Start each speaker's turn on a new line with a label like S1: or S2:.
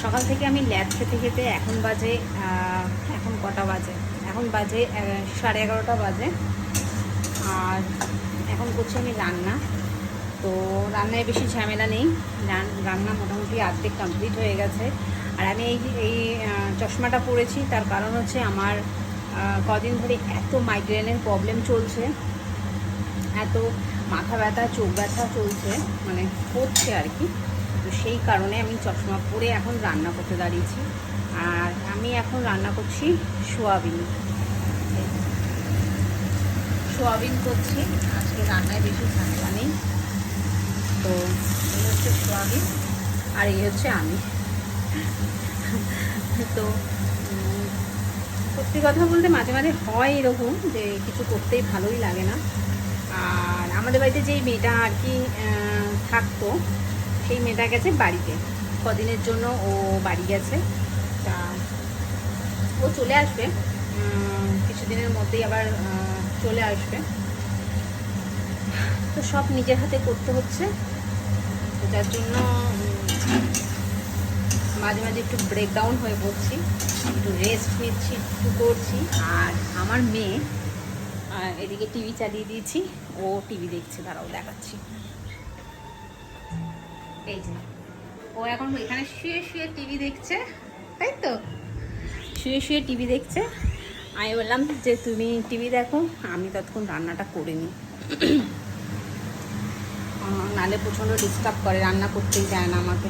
S1: সকাল থেকে আমি ল্যাব খেতে খেতে এখন বাজে এখন কটা বাজে, এখন বাজে 11:30 বাজে। আর এখন করছি আমি রান্না। তো রান্নায় বেশি ঝামেলা নেই, রান্না মোটামুটি অর্ধেক কমপ্লিট হয়ে গেছে। আর আমি এই চশমাটা পরেছি, তার কারণ হচ্ছে আমার কদিন ধরে এত মাইগ্রেনের প্রবলেম চলছে, এত মাথা ব্যথা চোখ ব্যথা চলছে, মানে হচ্ছে আর কি। তো সেই কারণে আমি চশমা পরে এখন রান্না করতে দাঁড়িয়েছি। আর আমি এখন রান্না করছি সোয়াবিন। সোয়াবিন করছি, আজকে রান্নায় বেশি ঝামেলা নেই। তো এই হচ্ছে সোয়াবিন আর এই হচ্ছে আমি। তো সত্যি কথা বলতে মাঝে মাঝে হয় এরকম যে কিছু করতেই ভালোই লাগে না। আর আমাদের বাড়িতে যেই মেয়েটা আর কি থাকতো, সেই মেয়েটা গেছে বাড়িতে, কদিনের জন্য ও বাড়ি গেছে। তা ও চলে আসবে কিছুদিনের মধ্যেই, আবার চলে আসবে। তো সব নিজের হাতে করতে হচ্ছে, তো যার জন্য মাঝে মাঝে একটু ব্রেকডাউন হয়ে পড়ছি, একটু রেস্ট নিচ্ছি, একটু করছি। আর আমার মেয়ে এদিকে টিভি চালিয়ে দিয়েছি, ও টিভি দেখছে, দাঁড়াও দেখাচ্ছি। এই যে ও এখন এখানে শুয়ে শুয়ে টিভি দেখছে, তাই তো, শুয়ে শুয়ে টিভি দেখছে। আমি বললাম যে তুমি টিভি দেখো, আমি ততক্ষণ রান্নাটা করে নিই। নাহলে প্রচণ্ড ডিস্টার্ব করে, রান্না করতেই চায় না আমাকে।